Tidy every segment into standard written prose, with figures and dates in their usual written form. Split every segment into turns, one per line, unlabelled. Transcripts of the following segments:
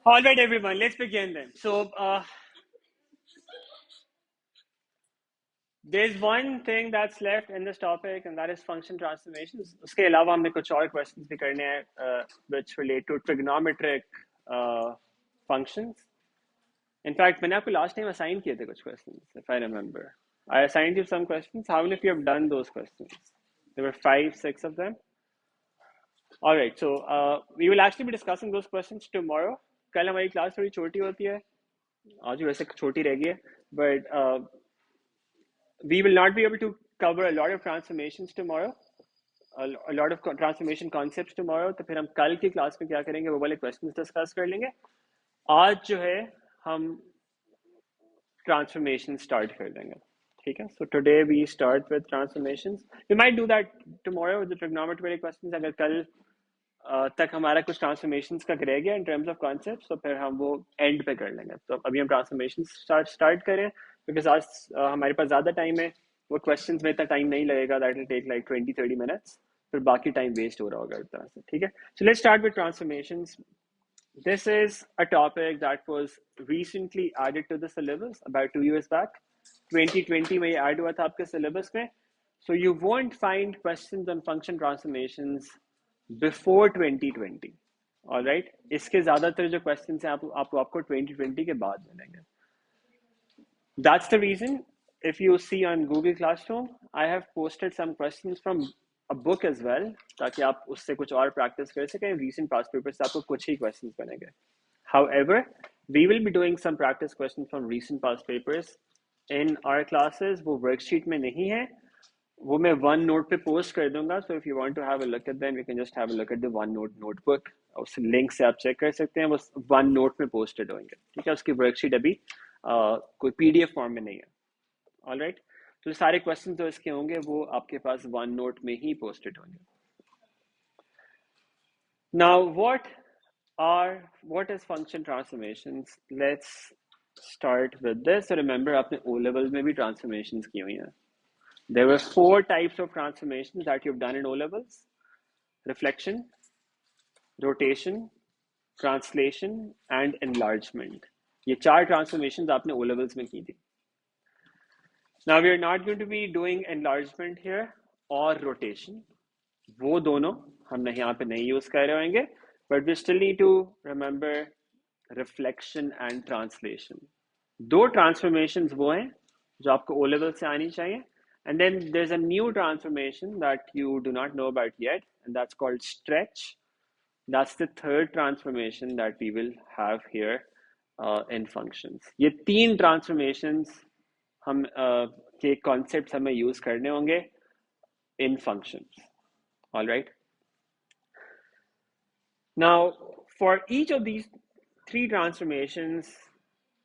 All right, everyone, let's begin then. So, there's one thing that's left in this topic, and that is function transformations. उसके अलावा हमने कुछ और questions भी करने हैं, which relate to trigonometric functions. In fact, मैंने आपको last time assign किए थे कुछ questions, if I remember. I assigned you some questions. How many of you have done those questions? There were 5, 6 of them. All right, so we will actually be discussing those questions tomorrow. कल हमारी class थोड़ी छोटी होती है, आज वैसे छोटी रह गई है, but we will not be able to cover a lot of transformations tomorrow, a lot of transformation concepts tomorrow. तो फिर हम कल की क्लास में क्या करेंगे, वो वाले questions discuss कर लेंगे. आज जो है हम transformation start कर देंगे, ठीक है? So today we start with transformations. We might do that tomorrow with the trigonometry questions. अगर कल तक हमारा कुछ ट्रांसफॉर्मेशंस का रह गया इन टर्म्स ऑफ कॉन्सेप्ट्स, तो फिर हम वो एंड पे कर लेंगे. तो अभी हम ट्रांसफॉर्मेशन स्टार्ट करें, बिकॉज आज हमारे पास ज़्यादा टाइम है. वो क्वेश्चंस में इतना टाइम नहीं लगेगा, that will take like 20-30 minutes. फिर बाकी टाइम वेस्ट हो रहा होगा इस तरह से, ठीक है? So let's start with transformations. This is a topic that was recently added to the syllabus about 2 years back. 2020 में ये ऐड हुआ था आपके सिलेबस में. So you won't find questions on function transformations before 2020. All right? इसके ज़्यादातर जो questions हैं आपको 2020 के बाद मिलेंगे. That's the reason, if you see on Google Classroom, I have posted some questions from a book as well, ताकि आप उससे कुछ और practice कर सकें. Recent past papers से आपको कुछ ही questions बनेंगे. However, we will be doing some practice questions from recent past papers in our classes. वो worksheet में नहीं है, वो मैं OneNote पे post कर दूंगा. So if you want to have a look at them, you can just have a look at the OneNote notebook. उस link से आप check कर सकते हैं. वो OneNote में posted होंगे, ठीक है? उसकी worksheet अभी कोई PDF form में नहीं है. All right? तो सारे questions जो इसके होंगे वो आपके पास OneNote में ही posted होंगे. Now, what is function transformations? Let's start with this. So remember, आपने O levels में भी transformations की हुई हैं. There were 4 types of transformations that you've done in O levels: reflection, rotation, translation, and enlargement. ये 4 transformations आपने O levels में की थी. Now we are not going to be doing enlargement here or rotation. वो दोनों हम यहाँ पे नहीं use कर रहे होंगे, but we still need to remember reflection and translation. 2 transformations वो हैं जो आपको O level से आनी चाहिए. And then there's a new transformation that you do not know about yet, and that's called stretch. That's the third transformation that we will have here in functions. ये तीन transformations हम के concepts हमें use करने होंगे in functions. All right. Now, for each of these three transformations,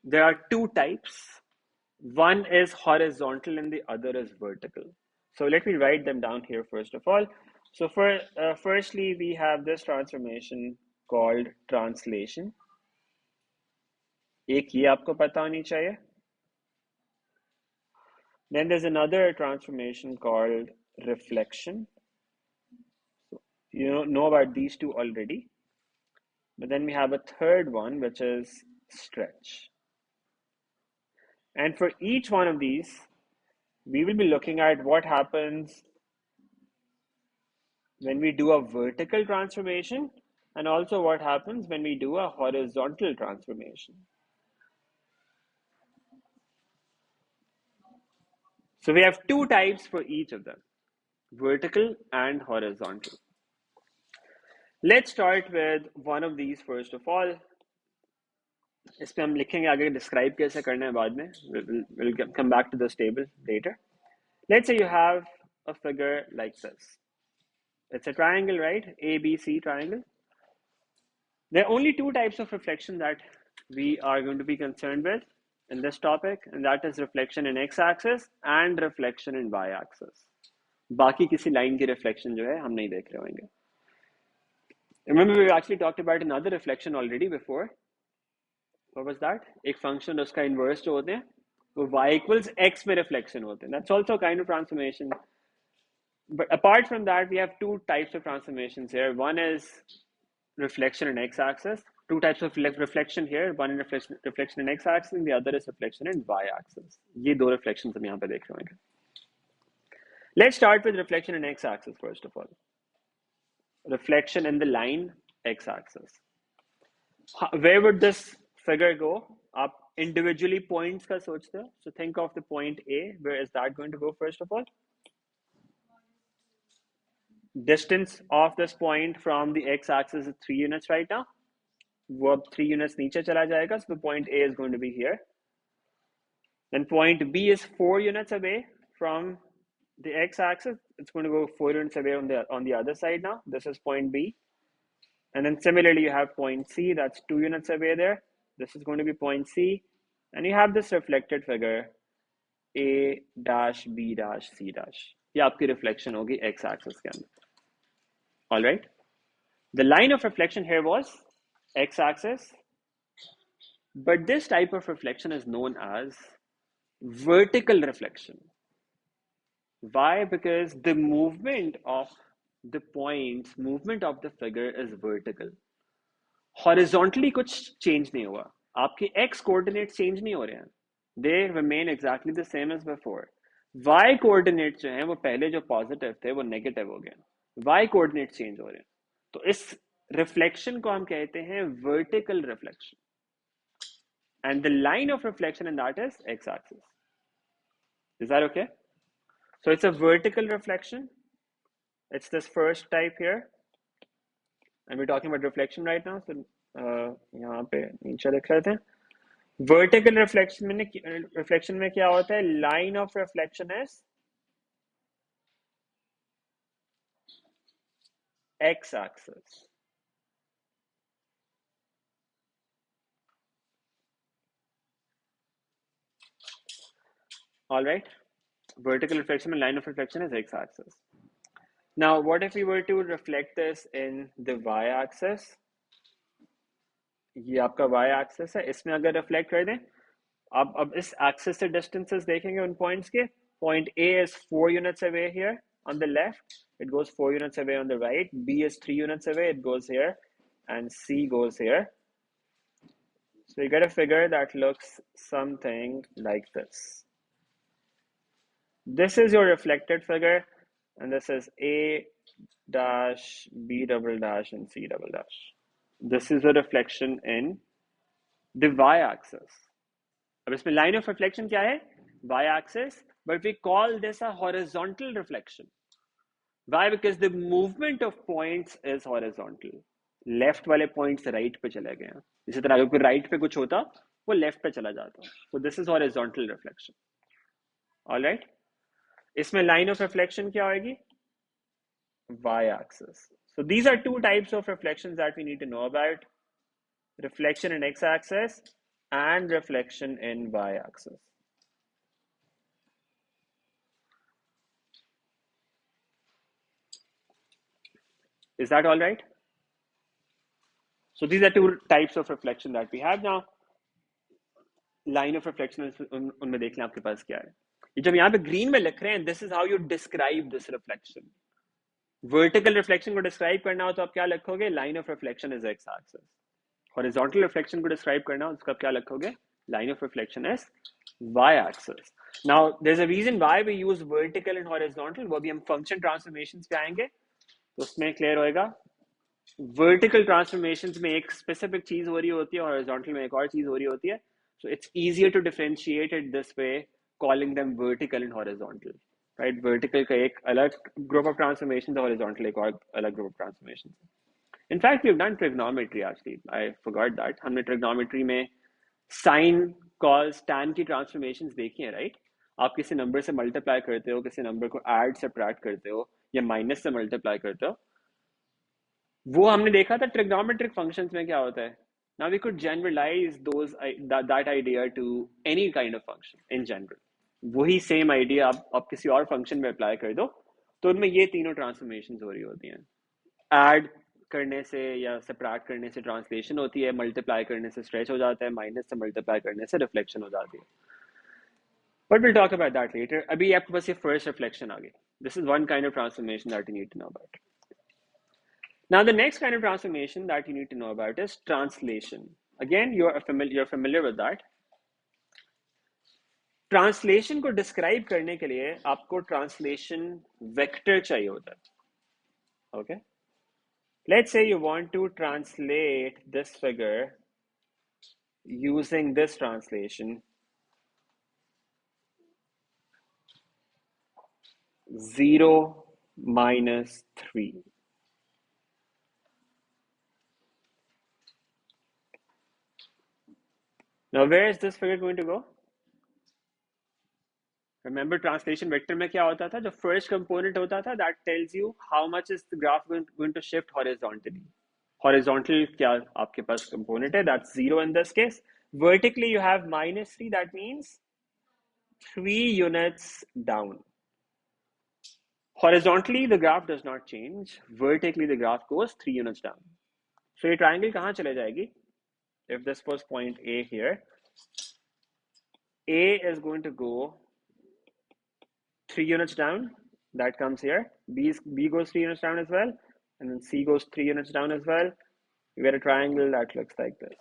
there are two types. One is horizontal and the other is vertical. So let me write them down here first of all. So firstly, we have this transformation called translation. एक ये आपको पता होनी चाहिए. Then there's another transformation called reflection. So you know about these two already. But then we have a third one, which is stretch. And for each one of these, we will be looking at what happens when we do a vertical transformation and also what happens when we do a horizontal transformation. So we have two types for each of them, vertical and horizontal. Let's start with one of these first of all. इस पे हम लिखेंगे आगे describe कैसे करना है बाद में. We'll come back to this table later. Let's say you have a figure like this. It's a triangle, right? ABC triangle. There are only two types of reflection that we are going to be concerned with in this topic, and that is reflection in x-axis and reflection in y-axis. बाकी किसी line की reflection जो है हम नहीं देख रहे होंगे. Remember, we actually talked about another reflection already before. What was that? एक function उसका inverse जो होते हैं वो y equals x में reflection होते हैं. That's also a kind of transformation. But apart from that, we have two types of transformations here. One is reflection in x-axis. Two types of reflection here. One in reflection in x-axis, and the other is reflection in y-axis. ये दो reflections हम यहाँ पे देख रहे होंगे. Let's start with reflection in x-axis first of all. Reflection in the line x-axis. Where would this figure go? आप individually points का सोचते हो. So think of the point A. Where is that going to go first of all? Distance of this point from the x-axis is 3 units right now. वो अब 3 units नीचे चला जाएगा. So the point A is going to be here. Then point B is 4 units away from the x-axis. It's going to go 4 units away on the other side now. This is point B. And then similarly, you have point C. That's 2 units away there. This is going to be point C. And you have this reflected figure A dash B dash C dash. ये आपकी reflection होगी x-axis के अंदर. All right. The line of reflection here was x-axis. But this type of reflection is known as vertical reflection. Why? Because the movement of the points, movement of the figure is vertical. Horizontally कुछ change नहीं हुआ. आपके x coordinates change नहीं हो रहे हैं. They remain exactly the same as before. Y coordinates जो हैं वो पहले जो positive थे वो negative हो गए. Y coordinates change हो रहे हैं. तो इस reflection को हम कहते हैं vertical reflection. And the line of reflection in that is x-axis. Is that okay? So it's a vertical reflection. It's this first type here. And we're talking about reflection right now. So यहाँ पे नीचे लिख लेते हैं. Vertical reflection में क्या होता है? Line of reflection is x-axis. All right. Vertical reflection and line of reflection is x-axis. Now, what if we were to reflect this in the y-axis? ये आपका y-axis है. इसमें अगर reflect कर दें, अब इस axis से distances देखेंगे उन points के. Point A is 4 units away here on the left. It goes 4 units away on the right. B is 3 units away. It goes here. And C goes here. So you get a figure that looks something like this. This is your reflected figure. And this is A dash, B double dash, and C double dash. This is a reflection in the y-axis. अब इसमें line of reflection क्या है? Y-axis. But we call this a horizontal reflection. Why? Because the movement of points is horizontal. Left वाले point से right पे चले गए हैं। इसी तरह अगर राइट पे कुछ होता वो लेफ्ट पे चला जाता। So this is horizontal reflection. Alright, इसमें लाइन ऑफ रिफ्लेक्शन क्या होगी? y-axis. So these are two types of reflections that we need to know about: reflection in x-axis and reflection in y-axis. Is that all right? So these are two types of reflection that we have now. Line of reflection उनमें देख लें आपके पास क्या है। ये जब यहाँ पे ग्रीन में लिख रहे हैं, this is how you describe this reflection. Vertical reflection को डिस्क्राइब करना हो तो आप क्या लिखोगे? Line of reflection is x axis. Horizontal reflection को डिस्क्राइब करना हो तो उसका क्या लिखोगे? Line of reflection is y axis. Now there is a reason why we use vertical and horizontal, वो भी हम फंक्शन ट्रांसफॉर्मेशंस पे आएंगे तो उसमें क्लियर होएगा। वर्टिकल ट्रांसफॉर्मेशंस में एक स्पेसिफिक चीज हो रही होती है, हॉरिजॉन्टल में एक और चीज हो रही होती है। So it's easier to differentiate it this way, calling them vertical and horizontal, right? Vertical का एक अलग group of transformations, horizontal एक और अलग group of transformations. In fact, we've done trigonometry actually. I forgot that. हमने trigonometry में sin, cos, tan की transformations देखी हैं, right? आप किसी नंबर से मल्टीप्लाई करते हो, किसी नंबर को ऐड सब्ट्रैक्ट करते हो या माइनस से मल्टीप्लाई करते हो, वो हमने देखा था ट्रिग्नोमेट्रिक फंक्शंस में क्या होता है। Now we could generalize that idea to any kind of function in general. वही सेम आइडिया आप किसी और फंक्शन में अप्लाई कर दो तो उनमें ये तीनों ट्रांसफॉर्मेशंस हो रही होती हैं। ऐड करने से या सब्ट्रैक्ट करने से ट्रांसलेशन होती है, मल्टीप्लाई करने से स्ट्रेच हो जाता है, माइनस से मल्टीप्लाई करने से रिफ्लेक्शन हो जाती है। But will talk about that later. अभी आपके पास ये फर्स्ट रिफ्लेक्शन आ गई। This is one kind of transformation that you need to know about. Now, the next kind of transformation that you need to know about is translation. Again, you're familiar with that. Translation को describe करने के लिए आपको translation vector चाहिए होता है. Okay? Let's say you want to translate this figure using this translation 0 minus 3. Now, where is this figure going to go? Remember, translation vector में क्या होता था? जो first component होता था, that tells you how much is the graph going to shift horizontally. Horizontal क्या आपके पास component है? That's 0 in this case. Vertically, you have minus 3. That means 3 units down. Horizontally, the graph does not change. Vertically, the graph goes 3 units down. So ये triangle कहाँ चले जाएगी? If this was point A here, A is going to go 3 units down. That comes here. B goes 3 units down as well. And then C goes 3 units down as well. You get a triangle that looks like this.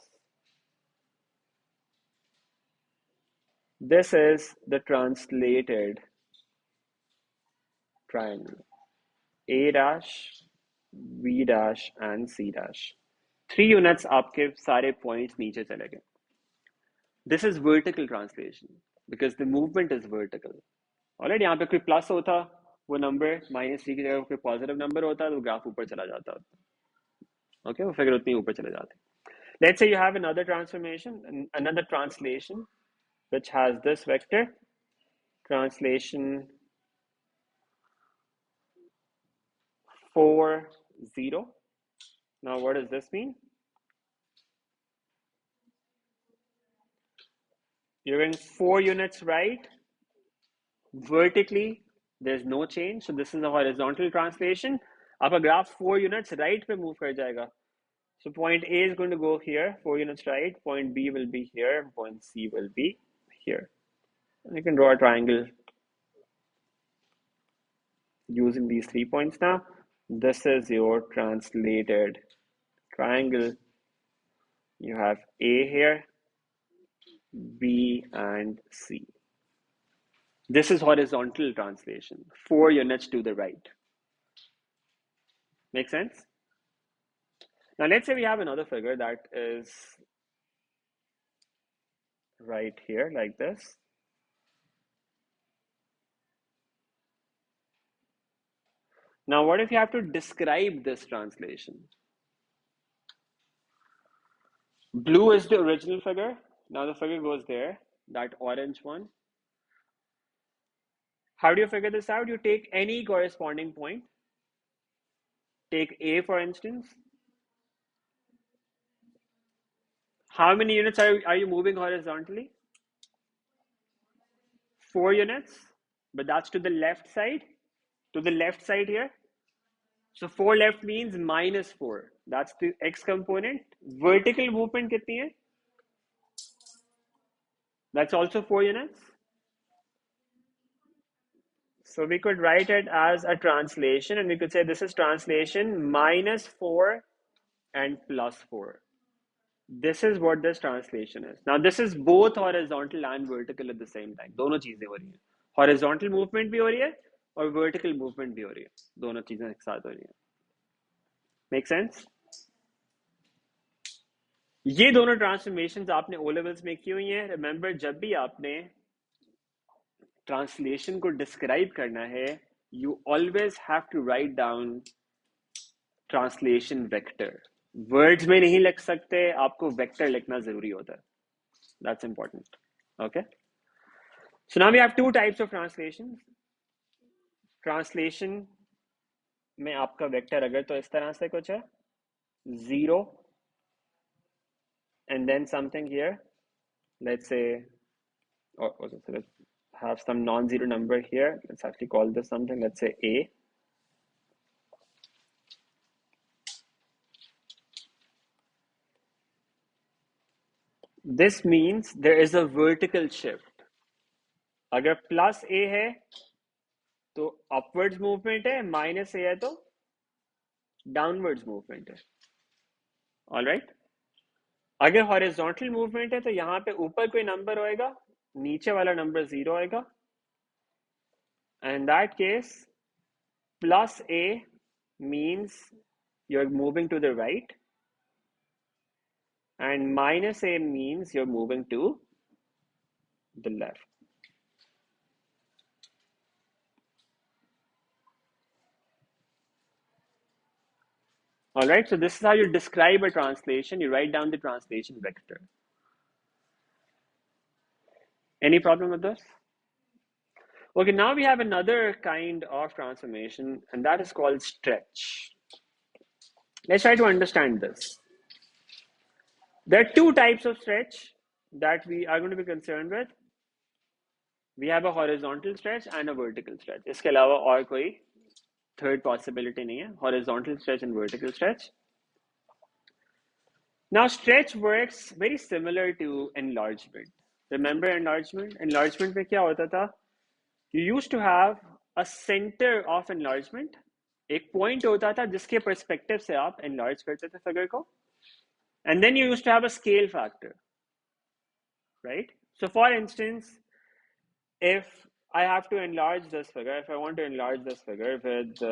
This is the translated triangle. A dash, B dash, and C dash. 3 units आपके सारे points नीचे चले गए. This is vertical translation because the movement is vertical. Already यहाँ पे कोई plus होता, वो नंबर माइनस 3 की जगह कोई पॉजिटिव नंबर होता तो ग्राफ ऊपर चला जाता। ओके, वो फिगर उतनी ऊपर चले जाते। Let's say you have another transformation, another translation, which has this vector, translation 4, 0. Now, what does this mean? You're in 4 units right. Vertically, there's no change. So this is a horizontal translation. आपका graph 4 units right पे move कर जाएगा. So point A is going to go here, 4 units right. Point B will be here. Point C will be here. And you can draw a triangle using these 3 points now. This is your translated triangle. You have A here, B, and C. This is horizontal translation, 4 units to the right. Make sense? Now, let's say we have another figure that is right here, like this. Now, what if you have to describe this translation? Blue is the original figure. Now the figure goes there, that orange one. How do you figure this out? You take any corresponding point. Take A for instance. How many units are you moving horizontally? 4 units, but that's to the left side. To the left side here. So 4 left means -4. That's the x component. Vertical movement kitni hai? That's also 4 units. So we could write it as a translation, and we could say this is translation -4 and +4. This is what this translation is. Now this is both horizontal and vertical at the same time. दोनों चीजें हो रही हैं. Horizontal movement भी हो रही है और vertical movement भी हो रही है. दोनों चीजें एक साथ हो रही हैं. Make sense? ये दोनों ट्रांसफॉर्मेशंस आपने ओ लेवल्स में की हुई हैं. रिमेंबर, जब भी आपने ट्रांसलेशन को डिस्क्राइब करना है, you always have to write down translation vector. Words में नहीं लिख सकते, आपको वेक्टर लिखना जरूरी होता है. That's important. Okay, so now we have two types of translation. Translation में आपका वेक्टर अगर तो इस तरह से कुछ है, 0 and then something here, let's say, or let's have some non-zero number here. Let's actually call this something. Let's say A. This means there is a vertical shift. अगर प्लस A है तो upwards movement है, minus A है तो downwards movement है. All right. अगर horizontal movement है तो यहाँ पे ऊपर कोई नंबर होएगा, नीचे वाला नंबर 0 होएगा. And in that case, plus A means you're moving to the right, and minus A means you're moving to the left. All right, so this is how you describe a translation. You write down the translation vector. Any problem with this? Okay, now we have another kind of transformation, and that is called stretch. Let's try to understand this. There are two types of stretch that we are going to be concerned with. We have a horizontal stretch and a vertical stretch. इसके अलावा और कोई third possibility नहीं है. Horizontal stretch and vertical stretch. Now, stretch works very similar to enlargement. Remember enlargement? Enlargement में क्या होता था? You used to have a center of enlargement. एक point होता था जिसके perspective से आप enlarge करते थे figure को. And then you used to have a scale factor, right? So for instance, if I have to enlarge this figure, if I want to enlarge this figure with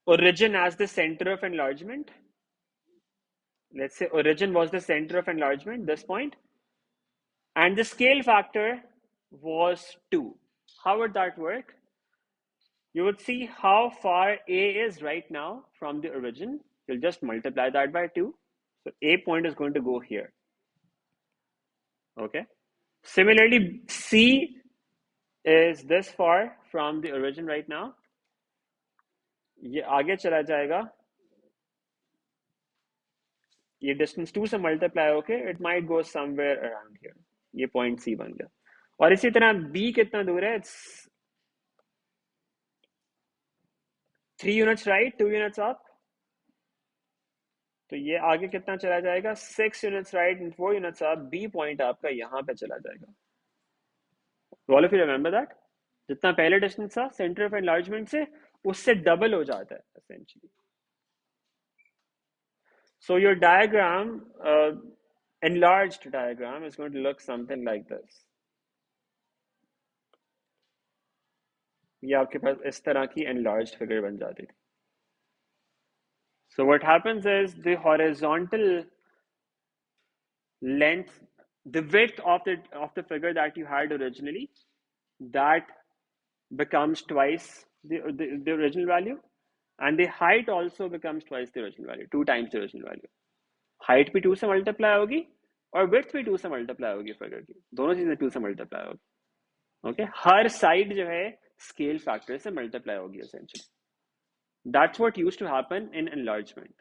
origin as the center of enlargement, let's say origin was the center of enlargement, this point, and the scale factor was 2. How would that work? You would see how far A is right now from the origin. You'll just multiply that by 2. So A point is going to go here. Okay. Similarly, C is this far from the origin right now. ये आगे चला जाएगा. ये distance 2 से multiply होके it might go somewhere around here. ये point C बन गया. और इसी तरह B कितना दूर है? It's 3 units right, 2 units up. तो ये आगे कितना चला जाएगा? 6 units right and 4 units up. B point आपका यहाँ पे चला जाएगा. All of you remember that? जितना पहले distance था center of enlargement से, उससे double हो जाता है essentially. So your diagram, enlarged diagram, is going to look something like this. ये आपके पास इस तरह की enlarged figure बन जाती थी. So what happens is the horizontal length, the width of the figure that you had originally, that becomes twice the original value, and the height also becomes twice the original value, 2 times the original value. Height भी 2 से multiply होगी और width भी 2 से multiply होगी figure की, दोनों चीजें 2 से मल्टीप्लाई होगी. ओके, हर साइड जो है स्केल फैक्टर से मल्टीप्लाई होगी essentially. That's what used to happen in enlargement.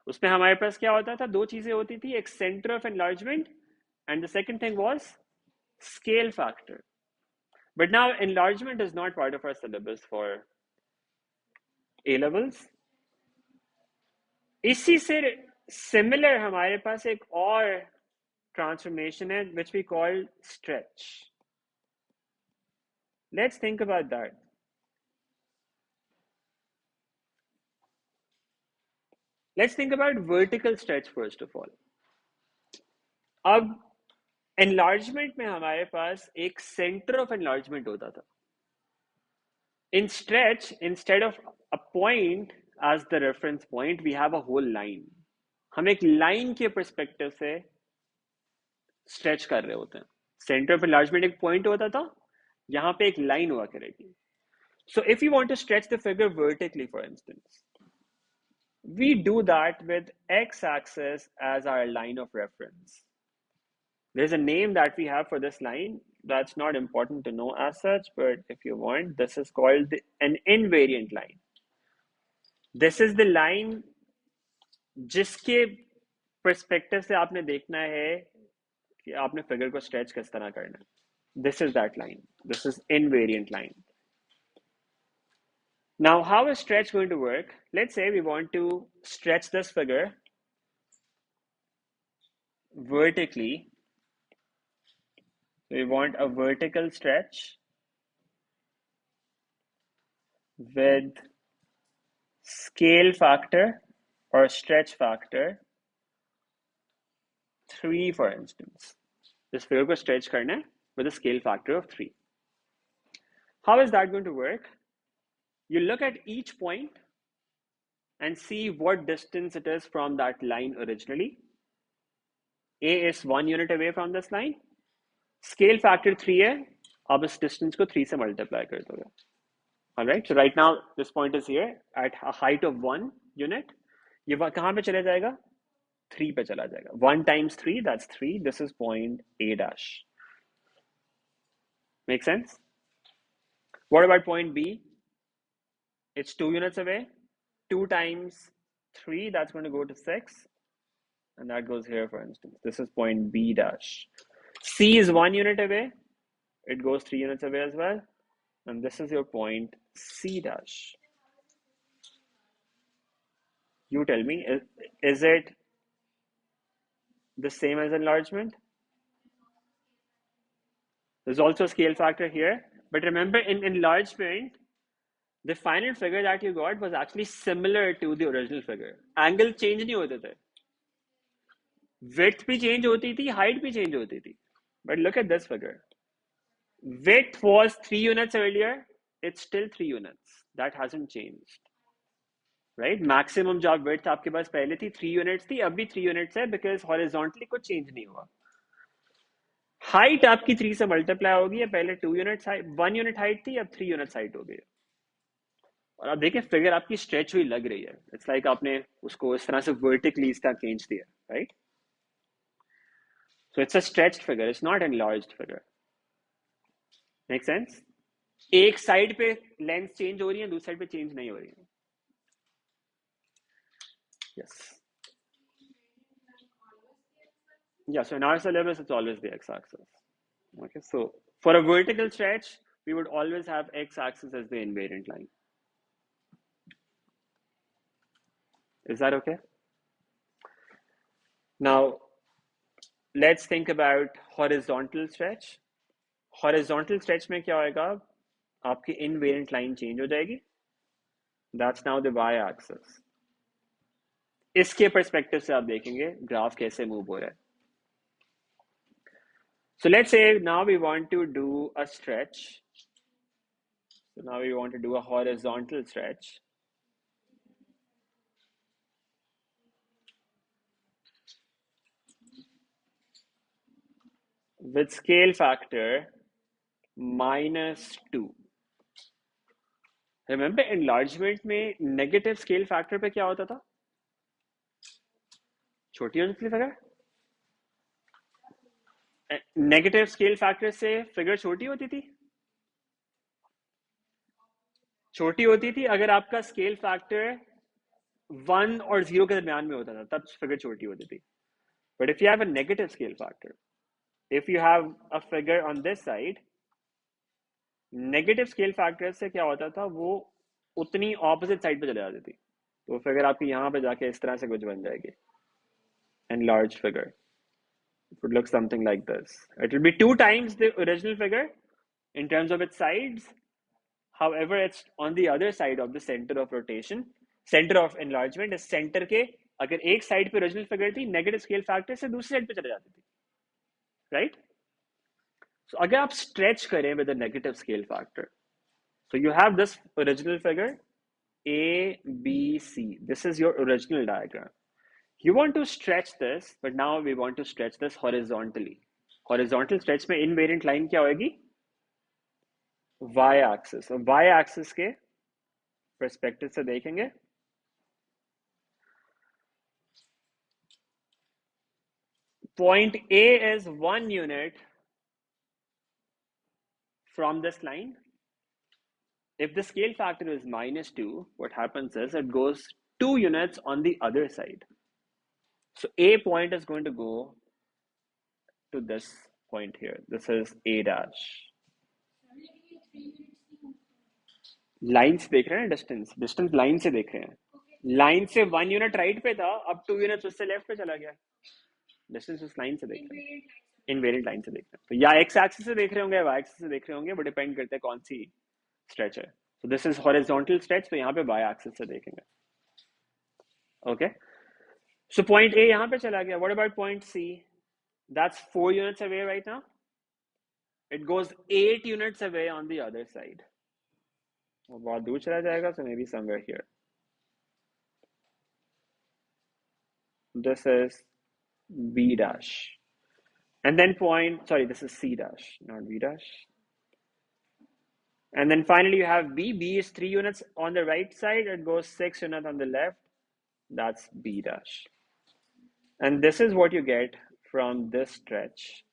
उसमें हमारे पास क्या होता था, दो चीजें होती थी, एक centre of enlargement and the second thing was scale factor. But now enlargement is not part of our syllabus for A levels. इसी से सिमिलर हमारे पास एक और ट्रांसफॉर्मेशन है which we call stretch. Let's think about that. Let's think about vertical stretch first of all. अब enlargement में हमारे पास एक center of enlargement होता था. In stretch, instead of a point as the reference point, we have a whole line. हम एक line के perspective से स्ट्रेच कर रहे होते हैं. सेंटर ऑफ एनलार्जमेंट एक पॉइंट होता था, यहां पे एक लाइन हुआ करेगी. So if you want to stretch the figure vertically for instance, we do that with x-axis as our line of reference. There's a name that we have for this line that's not important to know as such, but if you want, this is called an invariant line. This is the line जिसके perspective से आपने देखना है कि आपने figure को stretch किस तरह करना है. This is that line. This is invariant line. Now, how is stretch going to work? Let's say we want to stretch this figure vertically. We want a vertical stretch with scale factor or stretch factor 3, for instance. This figure को stretch करना है with a scale factor of 3. How is that going to work? You look at each point and see what distance it is from that line originally. A is 1 unit away from this line. Scale factor 3 है, अब इस distance को 3 से multiply कर दोगे. Alright, so right now this point is here at a height of 1 unit. ये कहाँ पे चले जाएगा? 3 पे चला जाएगा. 1 times 3, that's 3. This is point A dash. Make sense? What about point B? It's 2 units away. 2 times 3, that's going to go to 6. And that goes here, for instance. This is point B dash. C is 1 unit away. It goes 3 units away as well. And this is your point C dash. You tell me, is it the same as enlargement? There's also a scale factor here. But remember, in enlargement, the final figure that you got was actually similar to the original figure. Angle change नहीं होते थे. Width भी change होती थी, height भी change होती थी. But look at this figure. Width was 3 units earlier. It's still 3 units. That hasn't changed. Right? Maximum job width आपके पास पहले थी 3 units थी, अब भी 3 units है because horizontally कुछ change नहीं हुआ. Height आपकी 3 से multiply होगी, पहले 2 units 1 unit height थी, अब 3 units height हो गई. और आप देखिए फिगर आपकी स्ट्रेच हुई लग रही है. इट्स लाइक आपने उसको इस तरह से वर्टिकली इसका खींच दिया, right? So it's a stretched figure, it's not enlarged figure. Make sense? एक साइड पे लेंथ चेंज हो रही है, दूसरी साइड पे चेंज नहीं हो रही है. Yes. Yeah, so in our syllabus, it's always the x-axis. Okay, so for a vertical stretch, we would always have x-axis as the invariant line. Is that okay? Now, let's think about horizontal stretch. Horizontal stretch में क्या होएगा? आपकी invariant line change हो जाएगी. That's now the y-axis. इसके perspective से आप देखेंगे ग्राफ कैसे move हो रहा है. So let's say now we want to do a stretch. So now we want to do a horizontal stretch. With scale factor -2. Remember enlargement में negative scale factor पे क्या होता था? छोटी होती थी फिगर, नेगेटिव स्केल फैक्टर से figure छोटी होती थी, छोटी होती थी अगर आपका स्केल फैक्टर 1 और 0 के दरमियान में होता था, तब फिगर छोटी होती थी. But if you have a negative scale factor, if you have a figure on this side, negative scale factor से क्या होता था, वो उतनी ऑपोजिट साइड पे चले जाती थी. तो फिगर आपकी यहाँ पे जाके इस तरह से कुछ बन जाएगी, enlarged figure. It would look something like this. It will be 2 times the original figure in terms of its sides. However, it's on the other side of the center of rotation. Center of enlargement is center के अगर एक side पे original figure थी, negative scale factor से दूसरी side पे चले जाती थी, राइट? So अगर आप स्ट्रेच करें with a negative scale factor, so you have this original figure A, B, C. This is your original diagram. You want to stretch this, but now we want to stretch this horizontally. Horizontal stretch में invariant line क्या होगी? Y axis. और Y axis के perspective से देखेंगे, point A is 1 unit from this line. If the scale factor is -2, what happens is it goes 2 units on the other side. So A point is going to go to this point here. This is A dash. Line से देख रहे हैं, distance distance line से देख रहे हैं. Line से 1 unit right पे था, अब 2 यूनिट उससे लेफ्ट पे चला गया. डिस्टेंस उस लाइन से देख रहे हैं, इनवेरिएंट लाइन से देख रहे हैं. तो या एक्स एक्सिस से देख रहे होंगे, वाई एक्सिस से देख रहे होंगे, वो डिपेंड करते हैं कौन सी स्ट्रेच है. So this is horizontal stretch, तो यहाँ पे वाई एक्सिस से देखेंगे. ओके, सो पॉइंट ए यहाँ पे चला गया. What about point C? That's 4 units away right now. It goes 8 units away on the other side. बहुत दूर चला जाएगा, so maybe somewhere here. This is B dash. And then point, sorry, this is C dash, not B dash. And then finally you have B. B is 3 units on the right side. It goes 6 units on the left. That's B dash. And this is what you get from this stretch.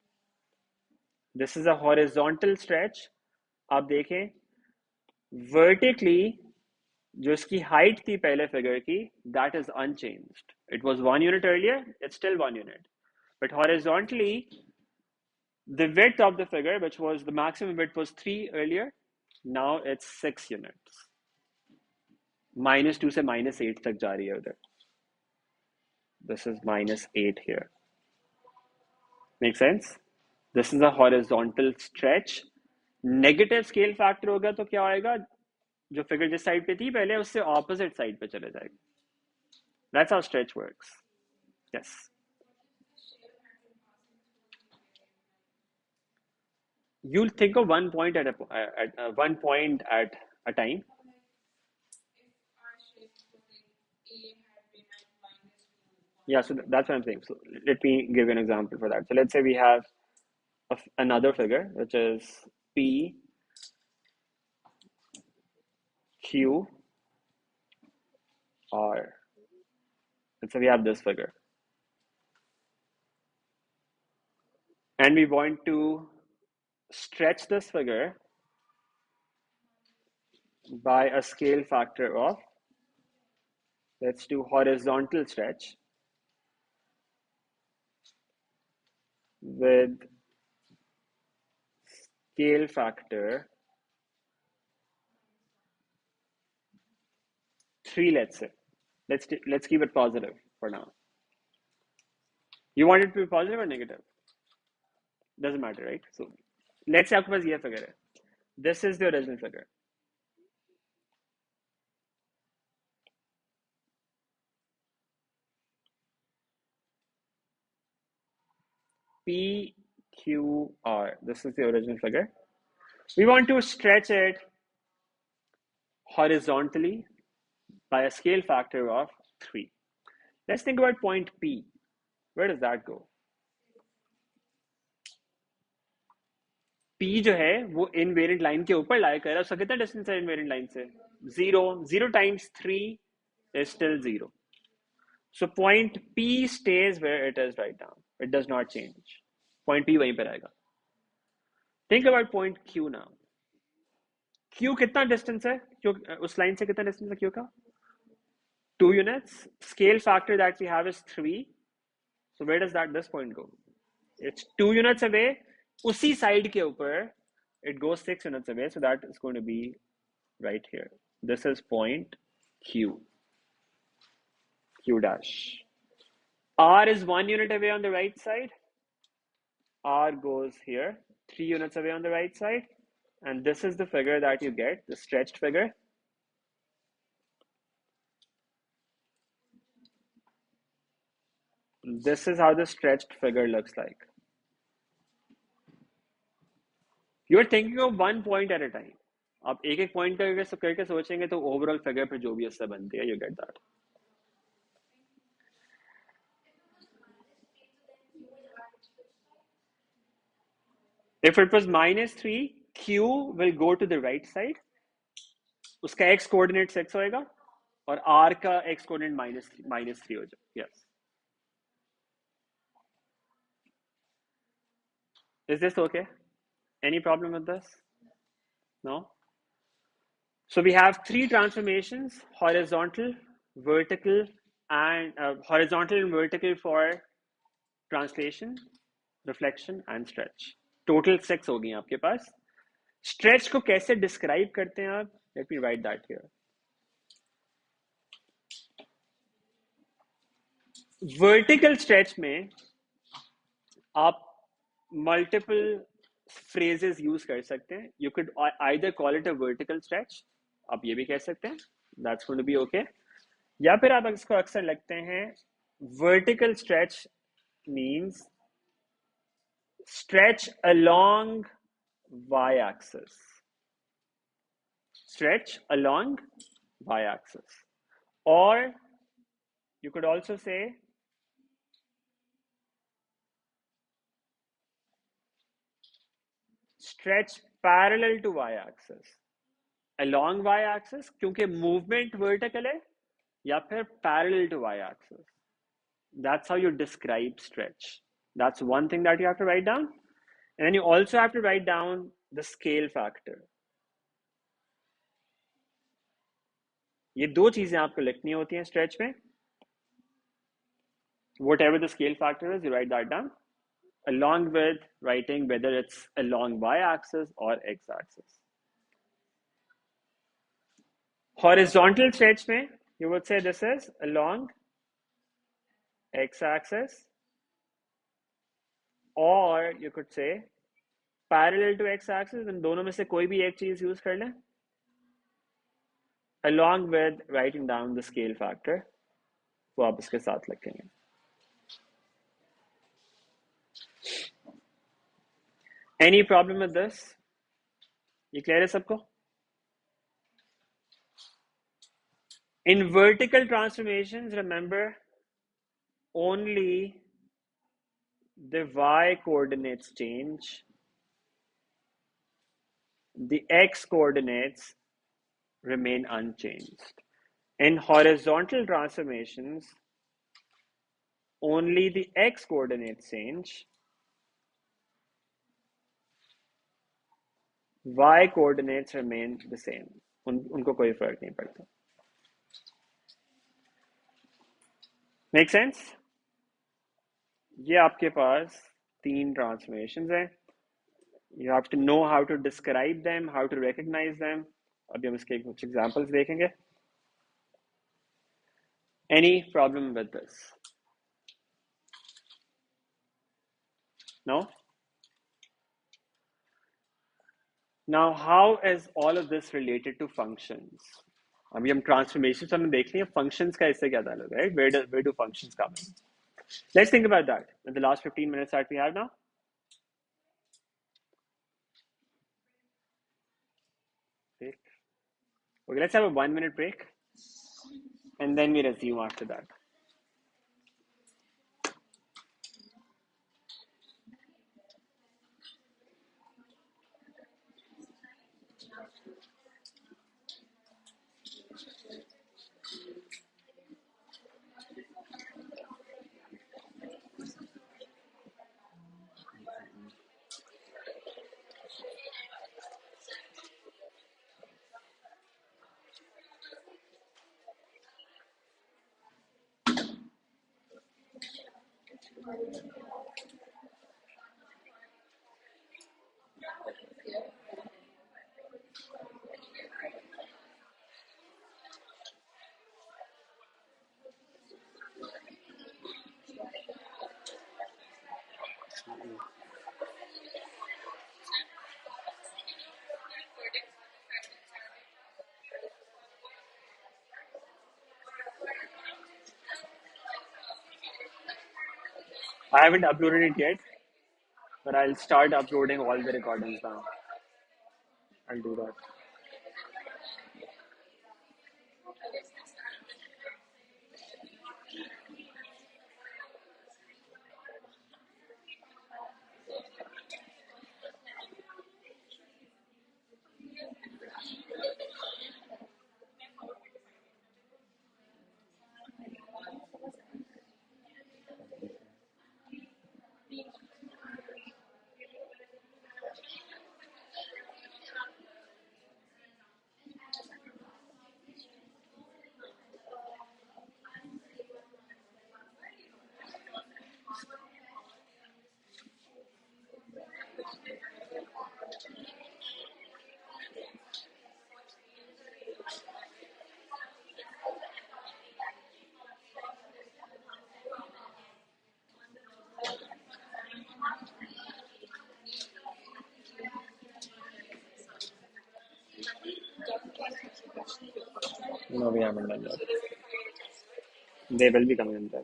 This is a horizontal stretch. आप देखें, vertically जो इसकी height थी पहले figure की, that is unchanged. It was 1 unit earlier, it's still 1 unit. But horizontally, the width of the figure, which was the maximum width was 3 earlier, now it's 6 units. -2 से -8 तक जा रही है उधर. This is -8 here. Make sense? This is a horizontal stretch. Negative scale factor होगा तो क्या आएगा? जो फिगर जिस साइड पे थी पहले, उससे ऑपोजिट साइड पे चले जाएगा. That's how stretch works. Yes. You'll think of one point at a time. Yeah, so that's what I'm saying. So let me give you an example for that. So let's say we have another figure, which is P Q R. Let's say we have this figure. And we want to stretch this figure by a scale factor of, let's do horizontal stretch with scale factor 3, let's say. Let's keep it positive for now. You want it to be positive or negative? Doesn't matter, right? So let's say आपके पास ये figure है. This is the original figure. PQR. This is the original figure. We want to stretch it horizontally by a scale factor of 3. Let's think about point P. Where does that go? P जो है वो invariant line के ऊपर लाई कर रहा है, उसका कितना डिस्टेंस है इनवेरिएंट लाइन से? 0. 0 times 3 is still 0. So point P stays where it is right now. It does not change. Point P वहीं पे रहेगा. Think about point Q now. Q कितना डिस्टेंस है? Q उस लाइन से कितना डिस्टेंस है Q का? 2 units. Scale factor that we have is 3. So where does this point go? It's 2 units away. उसी side के ऊपर it goes 6 units away. So that is going to be right here. This is point Q. Q dash. R is 1 unit away on the right side. R goes here, 3 units away on the right side. And this is the figure that you get, the stretched figure. This is how the stretched figure looks like. You're thinking of one point at a time. आप एक एक point करके सोचेंगे तो overall figure पे जो भी उससे बनती है, you get that. If it was -3, Q will go to the right side. उसका x coordinate 6 होएगा और R का x coordinate -3 हो जाए. Yes. Is this okay? Any problem with this? No? So we have 3 transformations: horizontal, vertical, and horizontal and vertical for translation, reflection and stretch. Total 6 होगी आपके पास. Stretch को कैसे describe करते हैं आप? Let me write that here. Vertical stretch में आप multiple phrases use कर सकते हैं. You could either call it a vertical stretch. आप ये भी कह सकते हैं. That's going to be okay. या फिर आप इसको अक्सर लगते हैं vertical stretch means stretch along y-axis. Stretch along y-axis. Or you could also say stretch parallel to y-axis. Along y-axis क्योंकि movement vertical है या फिर parallel to y-axis. That's how you describe stretch. That's one thing that you have to write down. And then you also have to write down the scale factor. ये दो चीजें आपको लिखनी होती हैं stretch में. Whatever the scale factor is, you write that down, along with writing whether it's along y-axis or x-axis. Horizontal stretch में, you would say this is along x-axis, or you could say parallel to x-axis. इन दोनों में से कोई भी एक चीज use कर लें, along with writing down the scale factor, वो आप इसके साथ लिखेंगे. Any problem with this? ये clear है सबको? In vertical transformations, remember, only the y coordinates change. The x coordinates remain unchanged. In horizontal transformations, only the x coordinates change. Y coordinates remain the same. उनको कोई फर्क नहीं पड़ता. Make sense? ये आपके पास 3 transformations हैं. You have to know how to describe them, how to recognize them. अभी हम इसके कुछ examples देखेंगे. Any problem with this? No? Now, how is all of this related to functions? अभी हम transformations हमने देख लिया. Functions का इससे क्या ताल्लुक है, right? Where do functions come in? Let's think about that in the last 15 minutes that we have now. Break. Okay, let's have a 1-minute break and then we resume after that. I haven't uploaded it yet, but I'll start uploading all the recordings now. I'll do that. No, we haven't done that. They will be coming in there.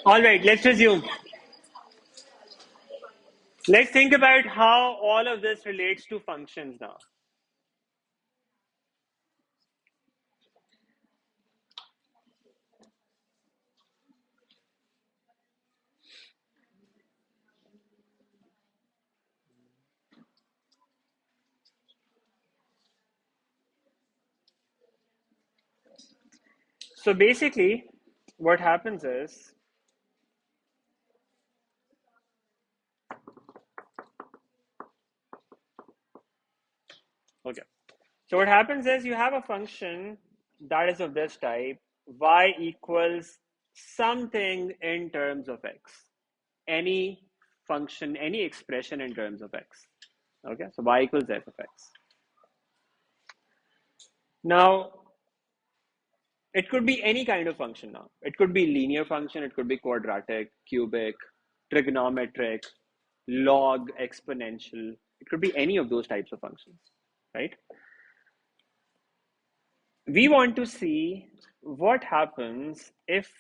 All right, let's resume. Let's think about how all of this relates to functions now. So basically, what happens is, okay. So what happens is you have a function that is of this type, y equals something in terms of x. Any function, any expression in terms of x. Okay, so y equals f of x. Now, it could be any kind of function now. It could be linear function, it could be quadratic, cubic, trigonometric, log, exponential. It could be any of those types of functions, right? We want to see what happens if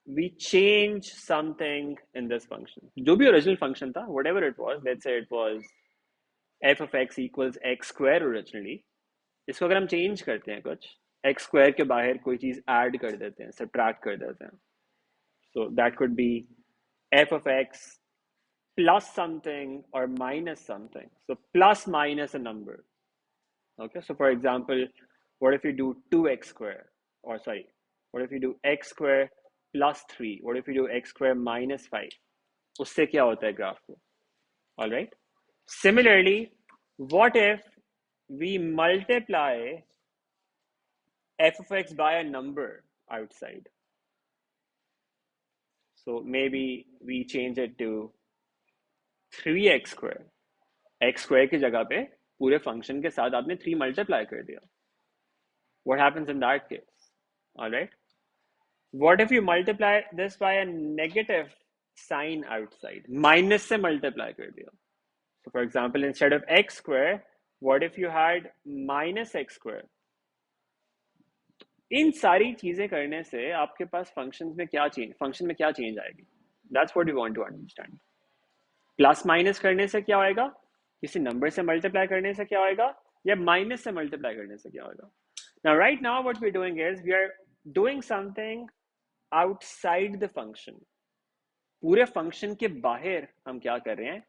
we change something in this function. जो भी original function था, whatever it was, let's say it was f of x equals x square originally. इसको अगर हम change करते हैं कुछ, x square के बाहर कोई चीज add कर देते हैं, subtract कर देते हैं. So that could be f of x plus something or minus something. So plus minus a number. Okay, so for example, what if you do 2x square? Or sorry, what if you do x square plus 3? What if you do x square minus 5? उससे क्या होता है graph को? All right. Similarly, what if we multiply f of x by a number outside? So maybe we change it to 3x square. x square की जगह पे पूरे function के साथ आपने 3 multiply कर दिया. What happens in that case? All right. What if you multiply this by a negative sign outside? Minus से multiply कर दिया. So for example, instead of x square, what if you had minus x square? इन सारी चीजें करने से आपके पास function में क्या चेंज आएगी? That's what we want to understand. Plus minus करने से क्या होएगा? किसी नंबर से मल्टीप्लाई करने से क्या होएगा? या माइनस से मल्टीप्लाई करने से क्या होएगा? Now, right now, what we're doing is we are doing something outside the function. पूरे function के बाहर हम क्या कर रहे हैं?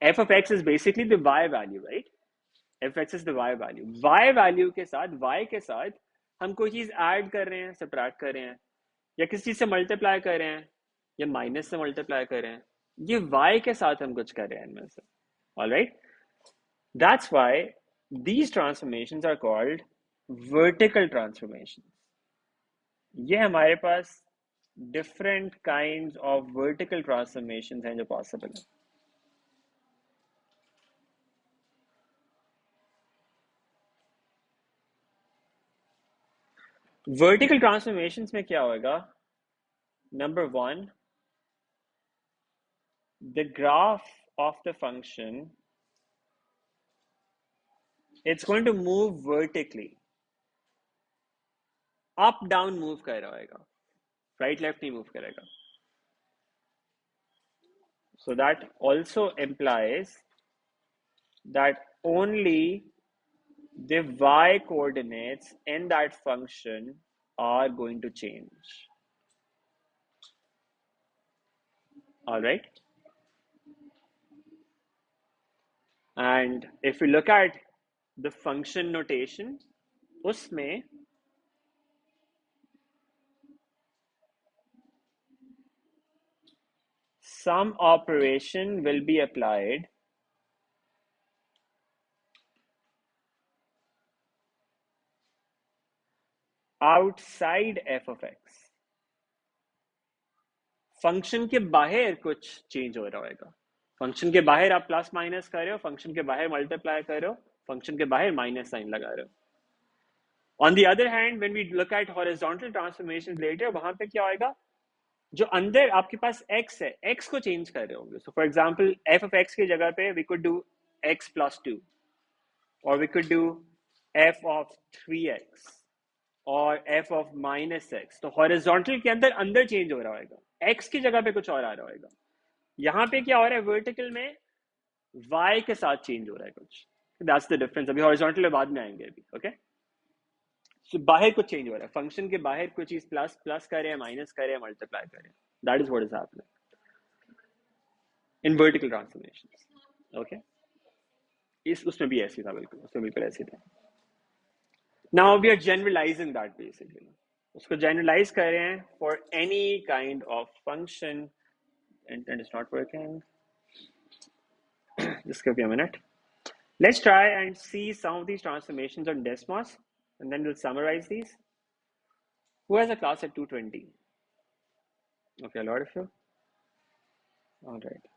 F of x is basically the y value, right? F x is the y value. Y value के साथ, y के साथ हम कोई चीज add कर रहे हैं, subtract कर रहे हैं, या किसी चीज से multiply कर रहे हैं, या minus से multiply कर रहे हैं. ये y के साथ हम कुछ कर रहे हैं इनमें से. All right? That's why these transformations are called vertical transformations. ये हमारे पास different kinds of vertical transformations हैं जो possible हैं. Vertical transformations में क्या होगा? Number one, the graph of the function, it's going to move vertically. Up down move कर रहा होगा, right left नहीं move करेगा. So that also implies that only the y coordinates in that function are going to change. All right. And if we look at the function notation, उसमें some operation will be applied outside f of x. Function के बाहर कुछ change हो रहा होगा. Function के बाहर आप प्लस माइनस कर रहे हो, फंक्शन के बाहर मल्टीप्लाई कर रहे हो, फंक्शन के बाहर माइनस साइन लगा रहे हो. On the other hand when we look at horizontal transformation later, वहां पे क्या होगा? जो अंदर आपके पास x है, x को चेंज कर रहे होंगे. So for example f of x की जगह पे we could do x plus 2, or we could do f of 3x और f of minus x. तो हॉरिजॉन्टल के अंदर अंदर चेंज हो रहा होगा, x की जगह पे कुछ और आ रहा होगा. यहाँ पे क्या हो रहा है? वर्टिकल में y के साथ चेंज हो रहा है कुछ. That's the difference. अभी हॉरिजॉन्टल में बाद में आएंगे अभी. ओके, सो बाहर कुछ चेंज हो रहा है, फंक्शन के बाहर कुछ चीज प्लस प्लस कर रहे हैं, माइनस कर रहे हैं, मल्टीप्लाई कर रहे हैं. That is what is happening in vertical transformations. Okay, इस उसमें भी ऐसी था, बिल्कुल उसमें बिल्कुल ऐसी था. Now we are generalizing that basically. उसको generalize कर रहे हैं for any kind of function. And it's not working. Just give me a minute. Let's try and see some of these transformations on Desmos, and then we'll summarize these. Who has a class at 2:20? Okay, a lot of you. All right.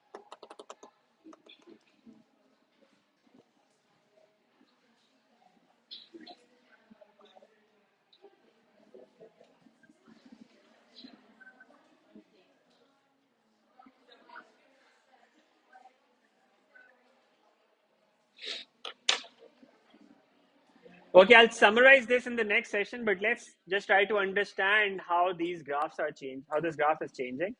Okay, I'll summarize this in the next session, but let's just try to understand how these graphs are changing, how this graph is changing.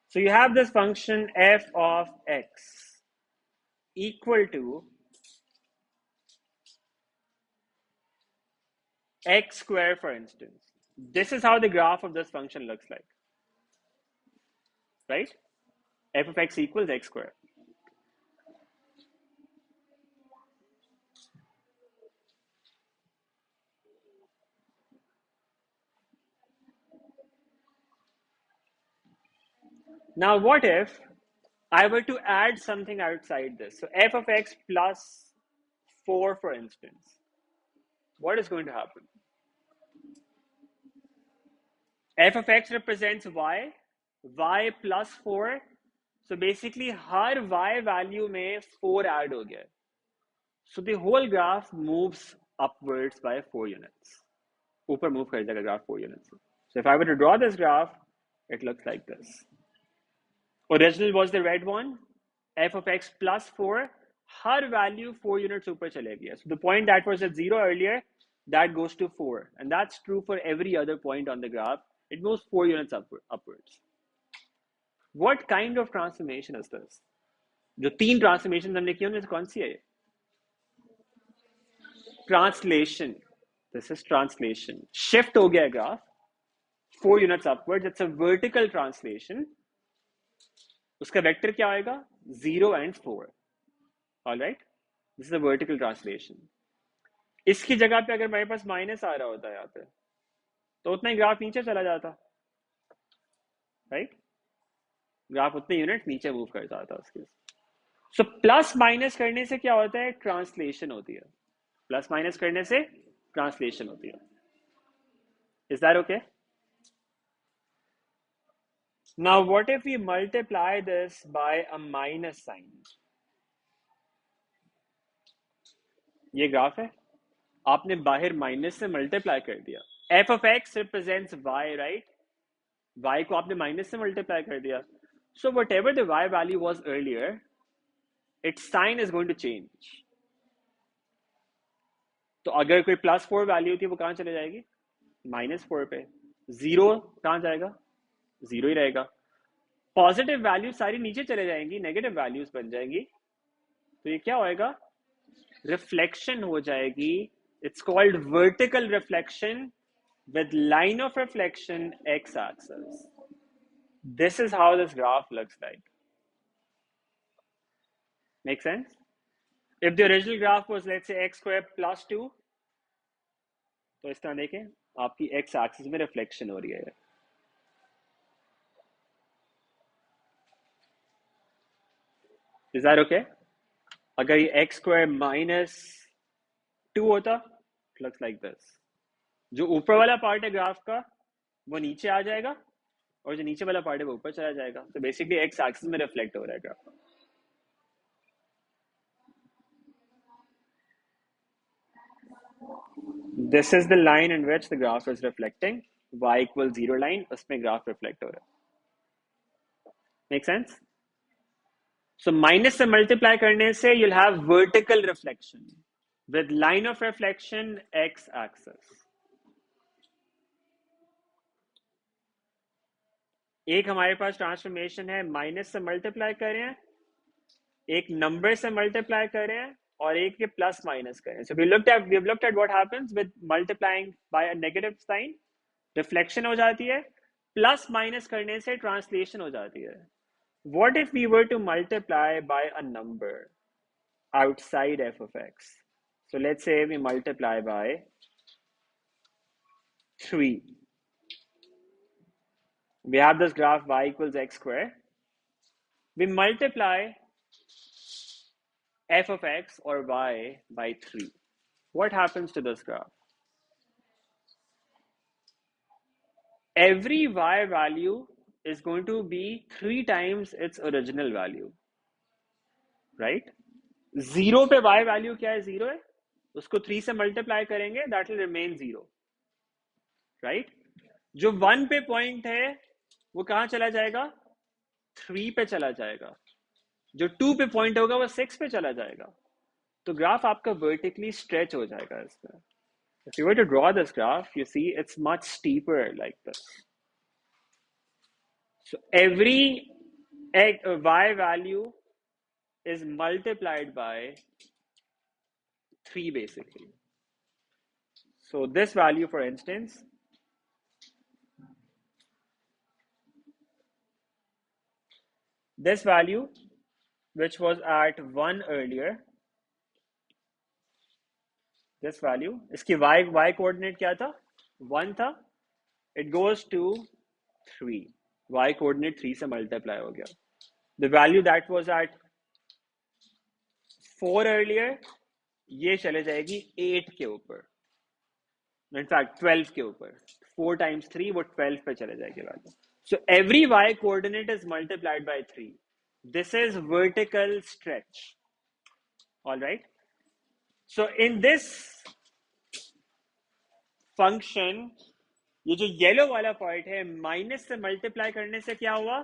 So you have this function f of x equal to x square, for instance. This is how the graph of this function looks like, right? F of x equals x square. Now, what if I were to add something outside this? So f of x plus 4, for instance. What is going to happen? F of x represents y, y plus 4. So basically, her y value में 4 add हो गया. So the whole graph moves upwards by 4 units. ऊपर move कर जाएगा graph 4 units. So if I were to draw this graph, it looks like this. Original was the red one, f of x plus 4, her value 4 units ऊपर चले गया. So the point that was at 0 earlier, that goes to 4. And that's true for every other point on the graph. It moves 4 units upwards. What kind of transformation is this? जो 3 transformations हमने की उनमें से कौन सी है? Translation. This is translation, shift हो गया graph 4 units upward, it's a vertical translation. उसका वेक्टर क्या आएगा? 0 and 4. Alright, this is a vertical translation. इसकी जगह पे अगर मेरे पास माइनस आ रहा होता है यहाँ पे, तो उतना ही ग्राफ नीचे चला जाता. राइट, ग्राफ उतने यूनिट नीचे मूव कर जाता उसके. सो प्लस माइनस करने से क्या होता है? ट्रांसलेशन होती है. प्लस माइनस करने से ट्रांसलेशन होती है. Is that okay? Now what if we multiply this by a minus sign? ये ग्राफ है, आपने बाहर माइनस से मल्टीप्लाई कर दिया. F of x represents y, right? Y को आपने माइनस से मल्टीप्लाई कर दिया. So whatever the y value was earlier, its sign is going to change. तो अगर कोई +4 वैल्यू थी, वो कहां चले जाएगी? -4 पे. 0 कहां जाएगा? 0 ही रहेगा. पॉजिटिव वैल्यू सारी नीचे चले जाएंगी, नेगेटिव वैल्यूज बन जाएंगी. तो ये क्या होएगा? रिफ्लेक्शन हो जाएगी. It's called vertical reflection with line of reflection x-axis. This is how this graph looks like. Make sense? If the original graph was, let's say, x square plus 2, तो इस तरह देखें, आपकी x axis में reflection हो रही है. Is that okay? अगर ये x square minus 2 होता, it looks like this. जो ऊपर वाला पार्ट है ग्राफ का, वो नीचे आ जाएगा, और जो नीचे वाला पार्ट है वो ऊपर चला जाएगा. तो बेसिकली एक्स एक्सिस में रिफ्लेक्ट हो रहा है graph. This is the line in which the graph is reflecting. y equal 0 line, उसमें ग्राफ रिफ्लेक्ट हो रहा है. Make sense? सो माइनस से मल्टीप्लाई करने से you'll have vertical reflection with line of reflection x axis. एक हमारे पास transformation है, माइनस से मल्टीप्लाई कर रहे हैं, एक नंबर से मल्टीप्लाई कर रहे हैं, और एक के प्लस माइनस करें. So we have looked at what happens with multiplying by a negative sign. Reflection हो जाती है. प्लस माइनस करने से ट्रांसलेशन हो जाती है. What if we were to multiply by a number outside f of x? So let's say we multiply by 3. We have this graph y equals x square. We multiply f of x or y by 3. What happens to this graph? Every y value is going to be 3 times its original value, right? 0 पे y value क्या है? 0 है, उसको 3 से multiply करेंगे, that will remain 0, right? जो 1 पे point है वो कहां चला जाएगा? 3 पे चला जाएगा. जो 2 पे पॉइंट होगा वो 6 पे चला जाएगा. तो ग्राफ आपका वर्टिकली स्ट्रेच हो जाएगा इसमें. If you were to draw this graph, you see it's much steeper like this. So every y value is multiplied by 3 basically. So this value, for instance, this value, which was at 1 earlier, this value, इसकी y coordinate क्या था? 1 था. It goes to 3. Y coordinate 3 से multiply हो गया. The value that was at 4 earlier, ये चले जाएगी 8 के ऊपर. In fact 12 के ऊपर. 4 times 3, वो 12 पे चले जाएगी value. So every y coordinate is multiplied by 3. This is vertical stretch. All right. So in this function, ये जो येलो वाला पार्ट है, माइनस से मल्टीप्लाई करने से क्या हुआ?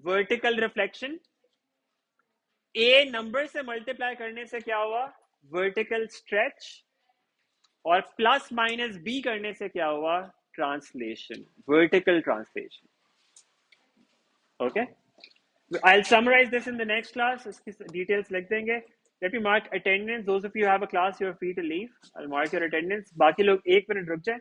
Vertical reflection. ए नंबर से मल्टीप्लाई करने से क्या हुआ? Vertical stretch. और प्लस माइनस बी करने से क्या हुआ? Translation, vertical translation. Okay, I will summarise this in the next class. इसकी डिटेल्स लिख देंगे. Let me mark attendance. Those of you who have a class, you are free to leave. I'll mark your attendance. बाकी लोग 1 minute रुक जाए.